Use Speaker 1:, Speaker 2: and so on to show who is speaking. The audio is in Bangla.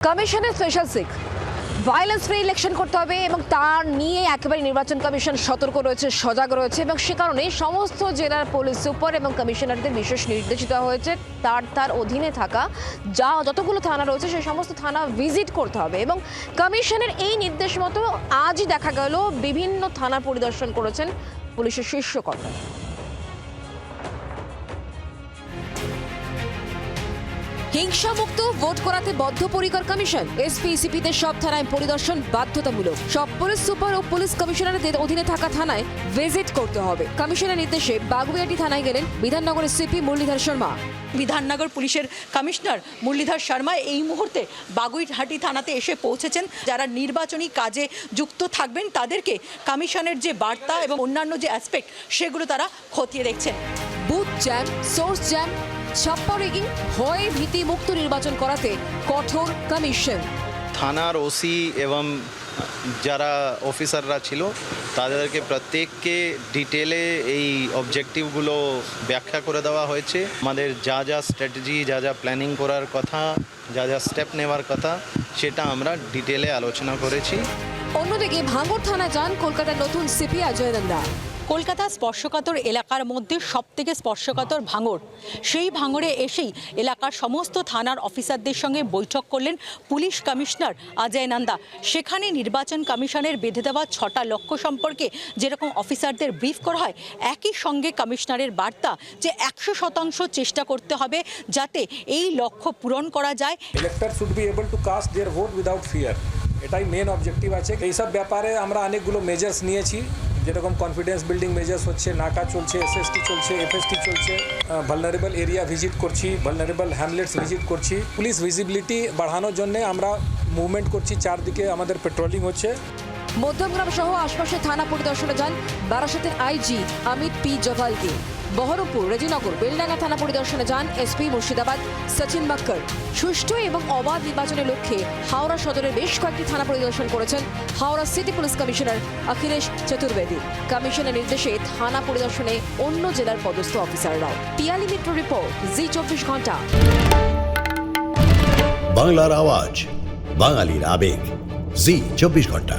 Speaker 1: কমিশনের স্পেশাল সিক ভায়োলেন্স ফ্রি ইলেকশন করতে হবে এবং তার নিয়ে একেবারে নির্বাচন কমিশন সতর্ক রয়েছে, সজাগ রয়েছে এবং সে কারণে সমস্ত জেলার পুলিশ সুপার এবং কমিশনারদের বিশেষ নির্দেশ দেওয়া হয়েছে তার অধীনে থাকা যতগুলো থানা রয়েছে সেই সমস্ত থানা ভিজিট করতে হবে। এবং কমিশনের এই নির্দেশ মতো আজই দেখা গেল বিভিন্ন থানা পরিদর্শন করেছেন পুলিশের শীর্ষ কর্তারা। হিংসামুক্ত ভোট করাতে বদ্ধপরিকর কমিশন। এসপি সিপিদের সব থানায় পরিদর্শন বাধ্যতামূলক। সব পুলিশ সুপার ও পুলিশ কমিশনারদের অধীনে থাকা থানায় ভিজিট করতে হবে। কমিশনের নির্দেশে বাগুইআটি থানায় গেলেন বিধাননগরের সিপি মুরলীধর শর্মা।
Speaker 2: বিধাননগর পুলিশের কমিশনার মুরলীধর শর্মা এই মুহূর্তে বাগুইআটি থানাতে এসে পৌঁছেছেন। যারা নির্বাচনী কাজে যুক্ত থাকবেন তাদেরকে কমিশনের যে বার্তা এবং অন্যান্য যে অ্যাসপেক্ট সেগুলো তারা খতিয়ে দেখছেন।
Speaker 1: বুথ জ্যাম, সোর্স জ্যাম, ছাপ্পা রিগিং, ভয় ভীতি মুক্ত নির্বাচন করাতে কঠোর কমিশন।
Speaker 3: থানার ওসি এবং যারা অফিসাররা ছিল তাদেরকে প্রত্যেককে ডিটেলে এই অবজেক্টিভগুলো ব্যাখ্যা করে দেওয়া হয়েছে। আমাদের যা যা স্ট্র্যাটেজি, যা যা প্ল্যানিং করার কথা, যা যা স্টেপ নেওয়ার কথা সেটা আমরা ডিটেলে আলোচনা করেছি।
Speaker 1: অন্যদিকে ভাঙড় থানায় যান কলকাতার নতুন সিপি অজয় নন্দা।
Speaker 2: কলকাতা স্পর্শকাতর এলাকার মধ্যে সবথেকে স্পর্শকাতর ভাঙড়। সেই ভাঙড়ে এসেই এলাকার সমস্ত থানার অফিসারদের সঙ্গে বৈঠক করলেন পুলিশ কমিশনার অজয় নন্দা। সেখানে নির্বাচন কমিশনের বেঁধে দেওয়া 6টা লক্ষ্য সম্পর্কে যেরকম অফিসারদের ব্রিফ করা হয়, একই সঙ্গে কমিশনারের বার্তা যে 100% চেষ্টা করতে হবে যাতে এই লক্ষ্য পূরণ করা যায়।
Speaker 4: Elector should be able to caste there vote without fear, এটাই মেন অবজেক্টিভ আছে। এইসব ব্যাপারে আমরা অনেকগুলো মেজার্স নিয়েছি, যেরকম কনফিডেন্স বিল্ডিং মেজার্স হচ্ছে, নাকা চলছে, এসএসটি চলছে, এফএসটি চলছে, ভালনারেবল এরিয়া ভিজিট করছি, ভালনারেবল হ্যামলেটস ভিজিট করছি। পুলিশ ভিজিবিলিটি বাড়ানোর জন্য আমরা মুভমেন্ট করছি, চারদিকে আমাদের পেট্রোলিং হচ্ছে।
Speaker 1: মধ্যমগ্রাম সহ আশপাশের থানা পরিদর্শনে যান বারাসাতের আইজি অমিত পি জভালকে। বহরমপুর, রেজিনগর, বেলডাঙ্গা থানা পরিদর্শনে যান এসপি মুর্শিদাবাদ সচিন মক্কর। সুষ্ঠু এবং অবাধ নির্বাচনের লক্ষ্যে হাওড়া সদরের বেশ কয়েকটি থানা পরিদর্শন করেছেন Howrah city police commissioner Akhilesh Chaturvedi. কমিশনের নির্দেশে থানা পরিদর্শনে অন্য জেলার পদস্থ অফিসাররাও। পিয়ালি মিত্র রিপোর্ট, জি 24 ঘন্টা।
Speaker 5: বাংলার আওয়াজ, বাঙালির আবেগ, জি 24 ঘন্টা।